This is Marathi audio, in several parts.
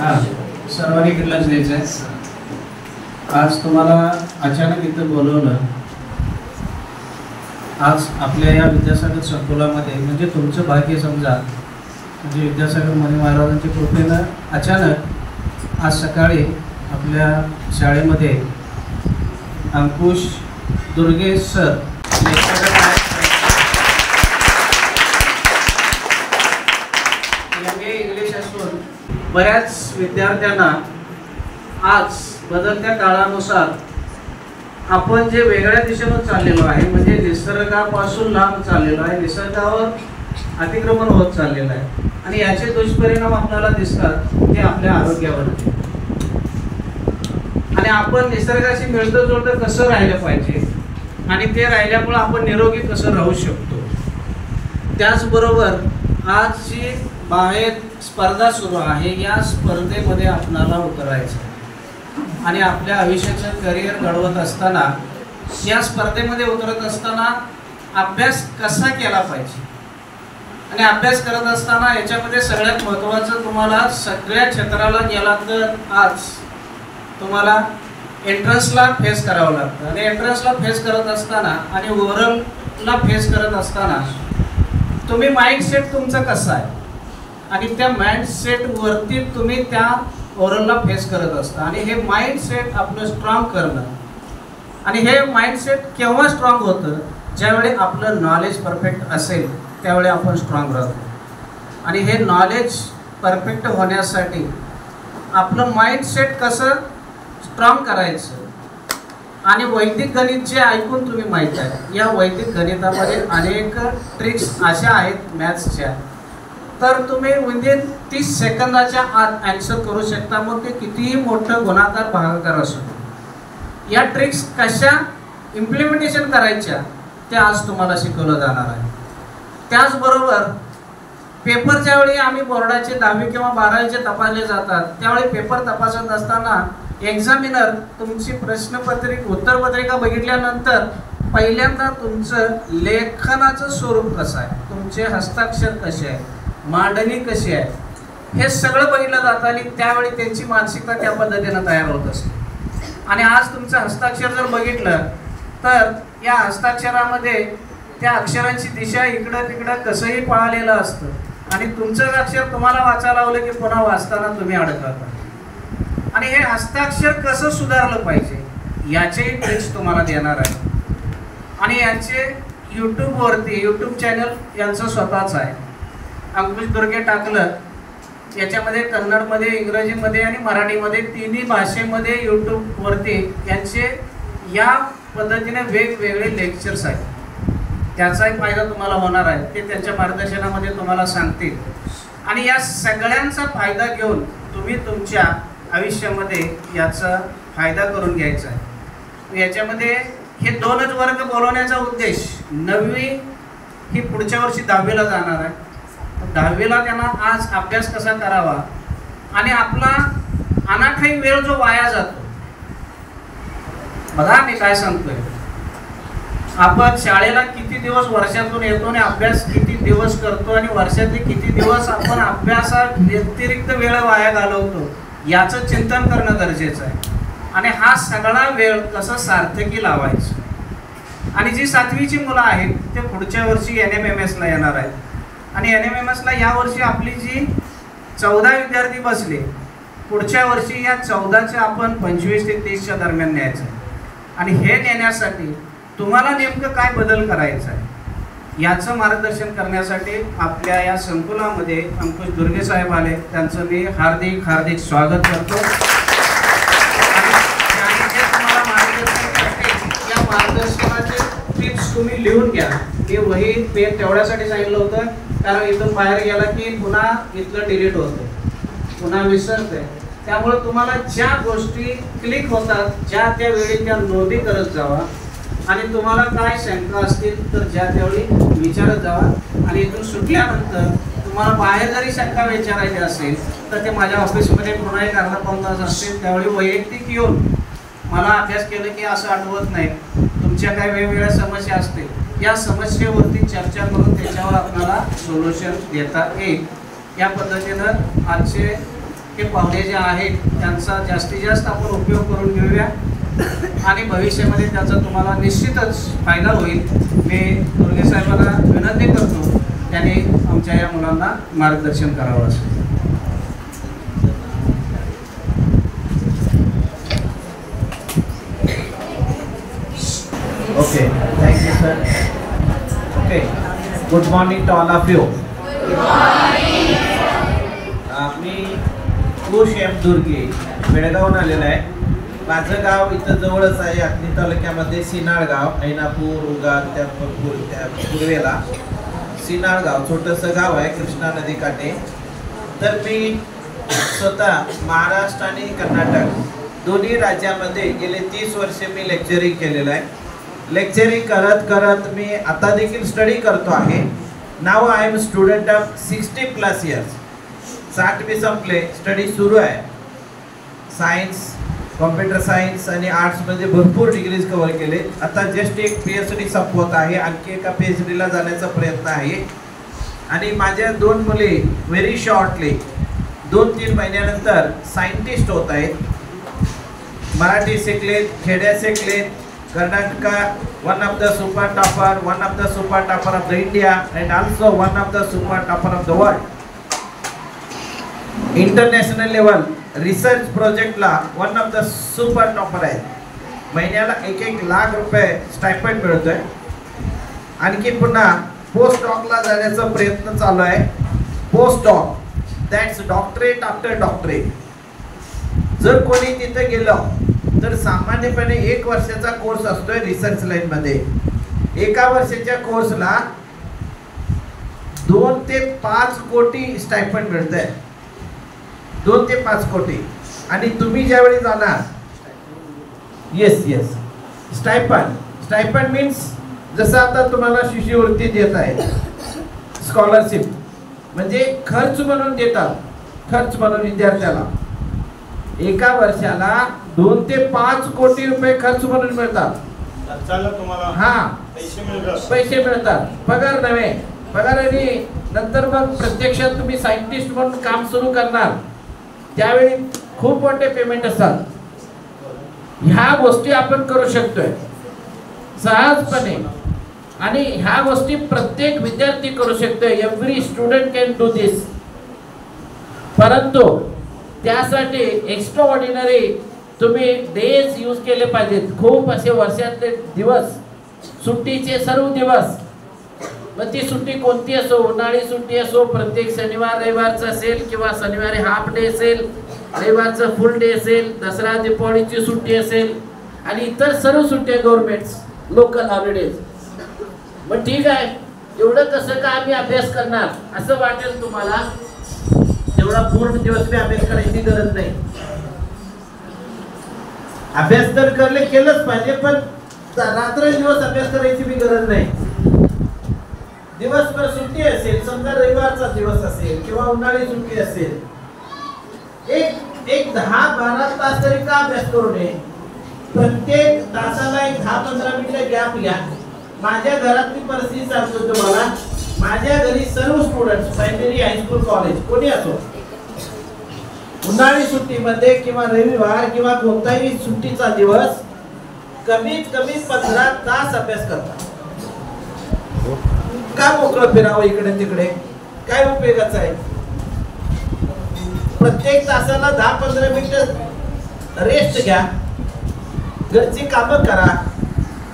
हां, सर्वांनी इकडलाच द्यायचं आहे. आज तुम्हाला अचानक इथं बोलवलं. आज आपल्या या विद्यासागर संकुलामध्ये म्हणजे तुमचं भाग्य समजा, म्हणजे विद्यासागर मणी महाराजांच्या कृपेनं अचानक आज सकाळी आपल्या शाळेमध्ये अंकुश दुर्गे सर इंग्लिश असून बऱ्याच विद्यार्थ्यांना आज बदलत्या काळानुसार आपण जे वेगळ्या दिशेनं चाललेलो आहे, म्हणजे निसर्गापासून लांब चाललेलो आहे, निसर्गावर अतिक्रमण होत चाललेलं आहे आणि याचे दुष्परिणाम आपल्याला दिसतात ते आपल्या आरोग्यावरती. आणि आपण निसर्गाशी मिळतं जुळतं कसं राहिलं पाहिजे आणि ते राहिल्यामुळे आपण निरोगी कसं राहू शकतो. त्याचबरोबर आज जी बाहेर स्पर्धा सुरू आहे, या स्पर्धेमध्ये आपल्याला उतरायचं आणि आपल्या आयुष्याचं करिअर घडवत असताना, या स्पर्धेमध्ये उतरत असताना अभ्यास कसा केला पाहिजे आणि अभ्यास करत असताना याच्यामध्ये सगळ्यात महत्त्वाचं तुम्हाला सगळ्या क्षेत्राला गेला तर आज तुम्हाला एंट्रन्सला फेस करावं लागतं आणि एंट्रन्सला फेस करत असताना आणि ओव्हरऑलला फेस करत असताना तुम्ही माइंडसेट तुमचं कसं आहे आणि त्या माइंडसेटवरती तुम्ही त्या ओव्हरऑलला फेस करत असता. आणि हे माइंडसेट आपलं स्ट्रॉंग करणं, आणि हे माइंडसेट केव्हा स्ट्रॉंग होतं, ज्यावेळी आपलं नॉलेज परफेक्ट असेल त्यावेळी आपण स्ट्रॉंग राहतो. आणि हे नॉलेज परफेक्ट होण्यासाठी आपलं माइंडसेट कसं स्ट्रॉंग करायचं. आणि वैदिक गणित जे ऐकून तुम्ही माहीत आहे, या वैदिक गणितामध्ये अनेक ट्रिक्स अशा आहेत मॅथ्सच्या, तर तुम्ही विदिन 30 सेकंदाच्या आत ॲन्सर करू शकता. मग ते कितीही मोठं गुणाकार भागाकार असो. या ट्रिक्स कशा इम्प्लिमेंटेशन करायच्या ते आज तुम्हाला शिकवलं जाणार आहे. त्याचबरोबर पेपरच्या वेळी आम्ही बोर्डाचे 10वी किंवा 12वीचे तपासले जातात, त्यावेळी पेपर तपासत असताना एक्झामिनर तुमची प्रश्नपत्रिका उत्तरपत्रिका बघितल्यानंतर पहिल्यांदा तुमचं लेखनाचं स्वरूप कसं आहे, तुमचे हस्ताक्षर कसे आहे, मांडणी कशी आहे, हे सगळं बघितलं जातं आणि त्यावेळी त्यांची मानसिकता त्या पद्धतीनं तयार होत असते. आणि आज तुमचं हस्ताक्षर जर बघितलं तर या हस्ताक्षरामध्ये त्या अक्षरांची दिशा इकडं तिकडं कसंही पळालेलं असतं आणि तुमचं अक्षर तुम्हाला वाचायला लावलं की पुन्हा वाचताना तुम्ही अडकता. आणि हे हस्ताक्षर कसं सुधारलं पाहिजे याचेही ट्रिक्स तुम्हाला देणार आहे. आणि यांचे यूट्यूबवरती यूट्यूब चॅनल यांचं स्वतःच आहे, अंकुश दुर्गे टाकलं, याच्यामध्ये कन्नडमध्ये, इंग्रजीमध्ये आणि मराठीमध्ये तिन्ही भाषेमध्ये यूट्यूबवरती यांचे या पद्धतीने वेगवेगळे लेक्चर्स आहेत. त्याचाही फायदा तुम्हाला होणार आहे, ते त्यांच्या मार्गदर्शनामध्ये तुम्हाला सांगतील. आणि या सगळ्यांचा फायदा घेऊन तुम्ही तुमच्या आयुष्यामध्ये याचा फायदा करून घ्यायचा आहे. याच्यामध्ये हे 2च वर्ग बोलवण्याचा उद्देश, 9वी ही पुढच्या वर्षी 10वीला जाणार आहे, 10वीला त्यांना आज अभ्यास कसा करावा आणि आपला अनाठाई वेळ जो वाया जातो. बघा मी काय सांगतोय, आपण शाळेला किती दिवस वर्षातून येतो आणि अभ्यास किती दिवस करतो आणि वर्षातले किती दिवस आपण अभ्यासा व्यतिरिक्त वेळ वाया घालवतो, याचं चिंतन करणं गरजेचं आहे. आणि हा सगळा वेळ कसं सार्थकी लावायचं. आणि जी 7वीची मुलं आहेत ते पुढच्या वर्षी NMMSला येणार आहेत आणि NMMSला यावर्षी आपली जी 14 विद्यार्थी बसले, पुढच्या वर्षी या 14च्या आपण 25 ते 30च्या दरम्यान न्यायचं आहे. आणि हे नेण्यासाठी तुम्हाला नेमकं काय बदल करायचा आहे याचं मार्गदर्शन करण्यासाठी आपल्या या संकुलामध्ये अंकुश दुर्गे साहेब आले, त्यांचं मी हार्दिक हार्दिक स्वागत करतो. आणि जे तुम्हाला मार्गदर्शन करते या मार्गदर्शनाचे टिप्स तुम्ही लिहून घ्या. मी वही पेन तेवढ्यासाठी सांगितलं होतं कारण इथून बाहेर गेला की पुन्हा इथलं डिलीट होतं, पुन्हा विसरते. त्यामुळे तुम्हाला ज्या गोष्टी क्लिक होतात ज्या त्यावेळी त्या नोंदी करत जावा आणि तुम्हाला काय शंका असतील तर ज्या त्यावेळी विचारत जावा. आणि इथून सुटल्यानंतर तुम्हाला बाहेर जरी शंका विचारायची असेल तर ते माझ्या ऑफिसमध्ये पुन्हा एक अर्धा पाऊण तास असतील, त्यावेळी वैयक्तिक येऊन मला अभ्यास केलं की असं आठवत नाही, तुमच्या काही वेगवेगळ्या समस्या असतील, या समस्येवरती चर्चा करून त्याच्यावर आपल्याला सोल्युशन देता येईल. या पद्धतीनं आजचे हे पाहुणे जे आहेत त्यांचा जास्तीत जास्त आपण उपयोग करून घेऊया आणि भविष्यामध्ये त्याचा तुम्हाला निश्चितच फायदा होईल. मी दुर्गे साहेबांना विनंती करतो त्यांनी आमच्या या मुलांना मार्गदर्शन करावं असं. Okay, thank you sir. Okay, good morning to all of you. Good morning. मी कुश एम दुर्गे बेळगावहून आलेला आहे. माझं गाव इथं जवळच आहे, आखणी तालुक्यामध्ये सिनाळ गाव, ऐनापूर उगार त्या पूर्वेला सिनाळ गाव छोटंसं गाव आहे कृष्णा नदीकाठी. तर मी स्वतः महाराष्ट्र आणि कर्नाटक दोन्ही राज्यामध्ये गेले 30 वर्षे मी लेक्चरिंग केलेलं आहे. लेक्चरिंग करत करत मी आता देखील स्टडी करतो आहे. नाव I am student of 60+ years. 60 मी संपले, स्टडी सुरू आहे. सायन्स, कॉम्प्युटर सायन्स आणि आर्ट्समध्ये भरपूर डिग्रीज कव्हर केले. आता जस्ट एक PhD संपवत आहे, आणखी एका PhDला जाण्याचा प्रयत्न आहे. आणि माझ्या 2 मुली व्हेरी शॉर्टली 2-3 महिन्यानंतर सायंटिस्ट होत आहेत. मराठी शिकलेत, खेड्या शिकलेत. Karnataka, one of the super topper, one of the super topper of the India, and also one of the super topper of the world. International level research project ला one of the super topper आहे. महिन्याला 1-1 लाख रुपये स्टायपेंड मिळतोय. आणखी पुन्हा पोस्ट डॉकला जाण्याचा प्रयत्न चालू आहे. Post doc, that's doctorate after doctorate. जर कोणी तिथे गेलं तर सामान्यपणे 1 वर्षाचा कोर्स असतोय रिसर्च लाईन मध्ये. 1 वर्षाच्या कोर्सला 2 ते 5 कोटी स्टायपेंड मिळतंय. 2 ते 5 कोटी. आणि तुम्ही ज्यावेळी जाणार, येस स्टायपेंड मीन्स जसं आता तुम्हाला शिष्यवृत्ती देत आहे, स्कॉलरशिप म्हणजे खर्च म्हणून देतात, खर्च म्हणून विद्यार्थ्याला 1 वर्षाला 2 ते 5 कोटी रुपये खर्च म्हणून मिळतात. तुम्हाला पैसे मिळतात, पगार नव्हे. पगाराने नंतर मग प्रत्यक्षात तुम्ही सायंटिस्ट म्हणून काम सुरू करणार त्यावेळी खूप मोठे पेमेंट असतात. ह्या गोष्टी आपण करू शकतोय सहजपणे आणि ह्या गोष्टी प्रत्येक विद्यार्थी करू शकतोय. एव्हरी स्टुडंट कॅन डू दिस. परंतु त्यासाठी एक्स्ट्रा ऑर्डिनरी तुम्ही डेज यूज केले पाहिजेत. खूप असे वर्षातले दिवस, सुट्टीचे सर्व दिवस, मग ती सुट्टी कोणती असो, उन्हाळी सुट्टी असो, प्रत्येक शनिवार रविवारचं असेल किंवा शनिवारी हाफ डे असेल, रविवारचं फुल डे असेल, दसरा दिवाळीची सुट्टी असेल आणि इतर सर्व सुट्ट्या गव्हर्नमेंट्स लोकल हॉलिडेज. मग ठीक आहे, एवढं कसं का आम्ही अभ्यास करणार असं वाटेल तुम्हाला. तेवढा पूर्ण दिवस मी अभ्यास करायची गरज नाही. अभ्यास तर केलंच पाहिजे, पण रात्रंदिवस अभ्यास करायची मी गरज नाही. दिवसभर सुट्टी असेल, समजा रविवारचा दिवस असेल किंवा उन्हाळी सुट्टी असेल, एक 10-12 तास तरी का अभ्यास करू नये. प्रत्येक तासाला एक 10-15 मिनिटं गॅप घ्या. माझ्या घरातली परिस्थिती सांगतो तुम्हाला. माझ्या घरी सर्व स्टुडंट्स प्रायमरी, हायस्कूल, कॉलेज कोणी असो, उन्हाळी सुट्टीमध्ये किंवा रविवार किंवा कोणताही सुट्टीचा दिवस कमीत कमी 15 तास अभ्यास करतात. का मोकळं फिरावं इकडे तिकडे, काय उपयोगाचं आहे. प्रत्येक तासाला 10-15 मिनिटं रेस्ट घ्या, घरची कामं करा,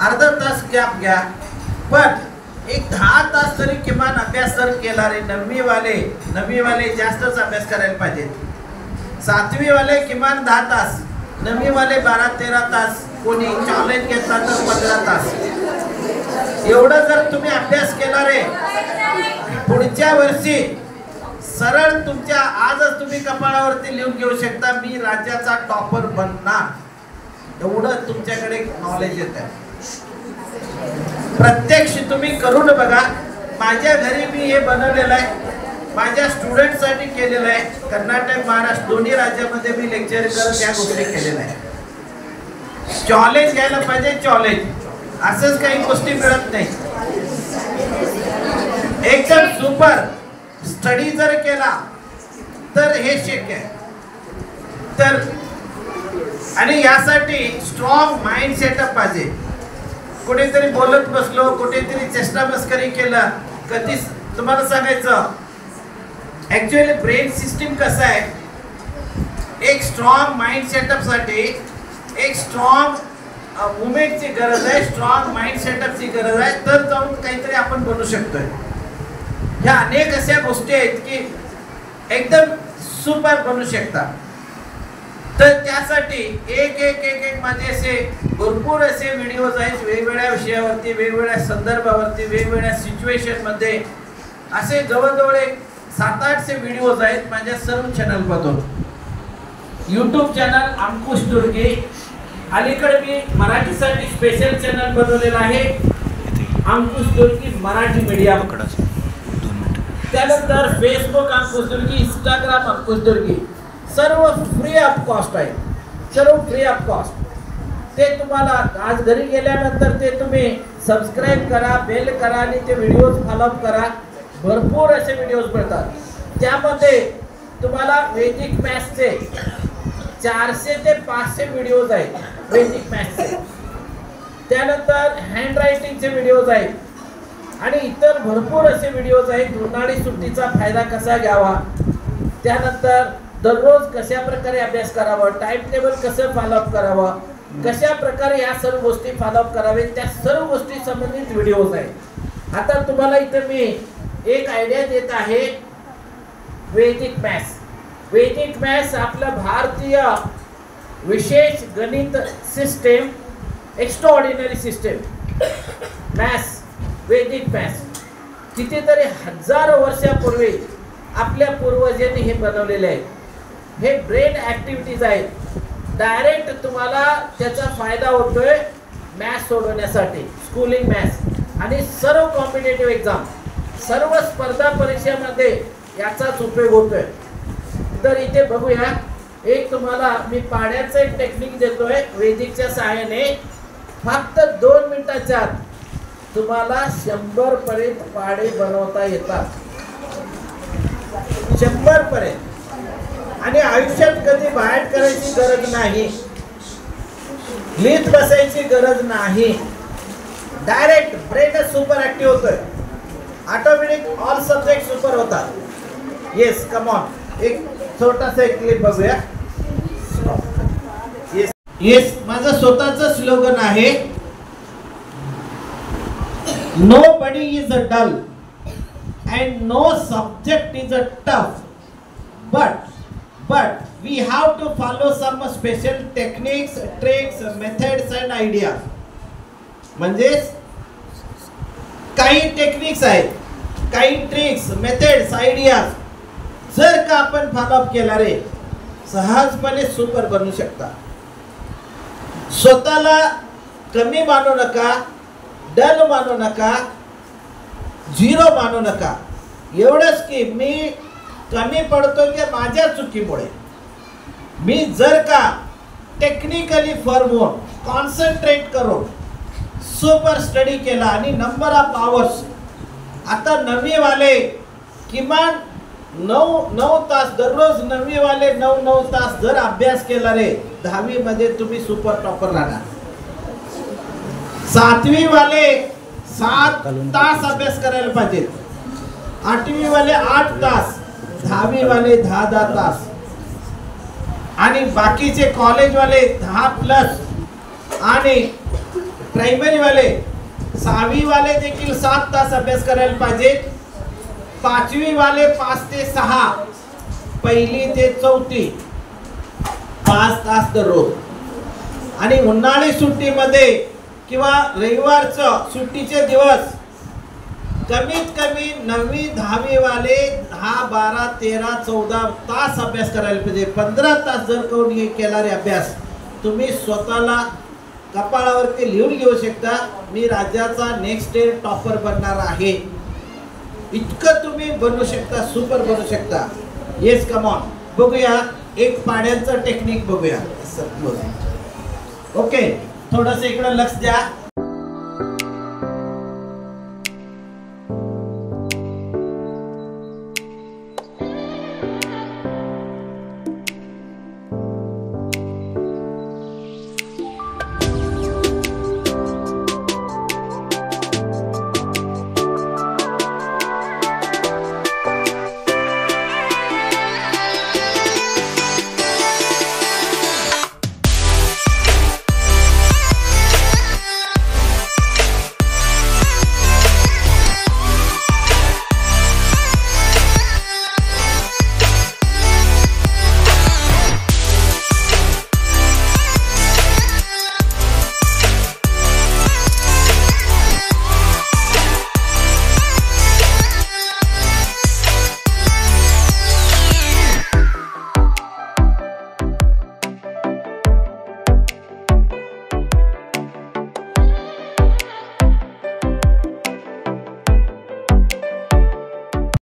अर्धा तास गॅप घ्या. पण एक 10 तास तरी किमान अभ्यास जर केला रे. नववीवाले जास्तच अभ्यास करायला पाहिजे. 7वी वाले किमान 10 तास, 9वी वाले 12-13 तास, कोणी चॅलेंज घेतला तर 15 तास. एवढं जर तुम्ही अभ्यास केला रे, पुढच्या वर्षी सरळ तुमच्या आजच तुम्ही कपाळावरती लिहून घेऊ शकता, मी राज्याचा टॉपर बनणार. एवढं तुमच्याकडे नॉलेज येत आहे. प्रत्यक्ष तुम्ही करून बघा. माझ्या घरी मी हे बनवलेलं आहे, माझ्या स्टुडंट साठी केलेलं आहे. कर्नाटक, महाराष्ट्र दोन्ही राज्यामध्ये मी लेक्चर करत या गोष्टी केलेल्या आहे. चॅलेंज घ्यायला पाहिजे, चॅलेंज. असंच काही गोष्टी मिळत नाही. एकदम सुपर स्टडी जर केला तर हे शक्य आहे. तर आणि यासाठी स्ट्रॉंग माइंड सेटअप पाहिजे. कुठेतरी बोलत बसलो, कुठेतरी चेष्टा मस्करी केलं, कधीच तुम्हाला सांगायचं ऍक्च्युअली ब्रेन सिस्टीम कसं आहे, एक स्ट्रॉंग माइंड सेटअप साठी एक स्ट्रॉंग मुवमेंटची गरज आहे, स्ट्रॉंग माइंड सेटअपची गरज आहे, तर जाऊन काहीतरी आपण बनू शकतोय. ह्या अनेक अशा गोष्टी आहेत की एकदम सुपर बनू शकतात. तर त्यासाठी एक एक एक एक माझे असे भरपूर असे व्हिडिओज आहेत, वेगवेगळ्या विषयावरती, वेगवेगळ्या संदर्भावरती, वेगवेगळ्या सिच्युएशन मध्ये असे जवळजवळ 7-8 व्हिडिओज आहेत माझ्या सर्व चॅनलमधून. यूट्यूब चॅनल अंकुश दुर्गे, अलीकडे मी मराठीसाठी स्पेशल चॅनल बनवलेला आहे अंकुश दुर्गे मराठी मीडिया. त्यानंतर फेसबुक अंकुश दुर्गे, इंस्टाग्राम अंकुश दुर्गे, सर्व फ्री ऑफ कॉस्ट आहे, सर्व फ्री ऑफ कॉस्ट. ते तुम्हाला आज घरी गेल्यानंतर ते तुम्ही सबस्क्राईब करा, बेल करा आणि ते व्हिडिओज फॉलोअप करा. भरपूर असे व्हिडिओज मिळतात. त्यामध्ये तुम्हाला वैदिक मॅथ्सचे 400 ते 500 व्हिडिओज आहेत वैदिक मॅथ्सचे. त्यानंतर हँड रायटिंगचे व्हिडिओज आहेत आणि इतर भरपूर असे व्हिडिओज आहेत. उन्हाळी सुट्टीचा फायदा कसा घ्यावा, त्यानंतर दररोज कशा प्रकारे अभ्यास करावा, टाइम टेबल कसं फॉलोअप करावं, कशा प्रकारे या सर्व गोष्टी फॉलोअप करावे, त्या सर्व गोष्टी संबंधित व्हिडिओज आहेत. आता तुम्हाला इथे मी एक आयडिया देत आहे. वैदिक मॅथ्स, वैदिक मॅथ्स आपला भारतीय विशेष गणित सिस्टम, एक्स्ट्राऑर्डिनरी सिस्टम मॅथ्स, वैदिक मॅथ्स कितीतरी हजारो वर्षापूर्वी आपल्या पूर्वजांनी हे बनवलेले आहे. हे ब्रेन ऍक्टिव्हिटीज आहेत. डायरेक्ट तुम्हाला त्याचा फायदा होतोय मॅथ्स सोडवण्यासाठी, स्कूलिंग मॅथ्स आणि सर्व कॉम्पिटेटिव्ह एक्झाम, सर्व स्पर्धा परीक्षेमध्ये याचाच उपयोग होतोय. तर इथे बघूया, एक तुम्हाला मी पाड्याचं एक टेक्निक देतोय वैदिकच्या सहाय्याने. फक्त 2 मिनिटाच्या आत तुम्हाला 100 पर्यंत पाडे बनवता येतात, 100 पर्यंत. आणि आयुष्यात कधी बाहेर करायची गरज नाही, लिहित बसायची गरज नाही. डायरेक्ट ब्रेनच सुपर ऍक्टिव्ह होतोय, ऑटोमॅटिक ऑल सब्जेक्ट सुपर होतात. येस, कम ऑन, एक छोटासा एक क्लिप बघूया. येस येस, माझं स्वतःचं स्लोगन आहे, nobody is a dull and no subject is a tough, but we have to follow some special techniques, tricks, methods and ideas. म्हणजे काही टेक्निक्स आहेत, काही ट्रिक्स, मेथड्स, आयडियाज जर का आपण फॉलोअप केला रे, सहजपणे सुपर बनू शकता. स्वतःला कमी मानू नका, डल मानू नका, झिरो मानू नका. एवढंच की मी कमी पडतो की माझ्या चुकीमुळे. मी जर का टेक्निकली फर्म होऊन, कॉन्सन्ट्रेट करून सुपर स्टडी केला आणि नंबर ऑफ आवर्स, आता 9वी वाले किमान 9 तास दररोज, 9वी वाले 9 तास जर अभ्यास केला रे, 10वी मध्ये तुम्ही सुपर टॉपर राहणार. 7वी वाले 7 तास अभ्यास करायला पाहिजे, 8वी वाले 8 तास, 10वी वाले 10 तास आणि बाकीचे कॉलेज वाले 10+ आणि प्रायमरी वाले 6वी वाले देखील 7 तास अभ्यास करायला पाहिजे. 5वी वाले 5 ते 6, 1ली ते 4थी 5 तास दररोज. आणि उन्हाळी सुट्टीमध्ये किंवा रविवारचं सुट्टीचे दिवस कमीत कमी 9वी 10वी वाले 10, 12, 13, 14 तास अभ्यास करायला पाहिजे. 15 तास जर कोणी केला रे अभ्यास, तुम्ही स्वतःला कपाळावरती लिहून घेऊ शकता, मी राज्याचा नेक्स्ट डे टॉपर बनणार आहे. इतकं तुम्ही बनू शकता, सुपर बनू शकता. Yes, come on. बघूया एक पाड्यांचं टेक्निक बघूया. ओके, थोडंसं इकडं लक्ष द्या.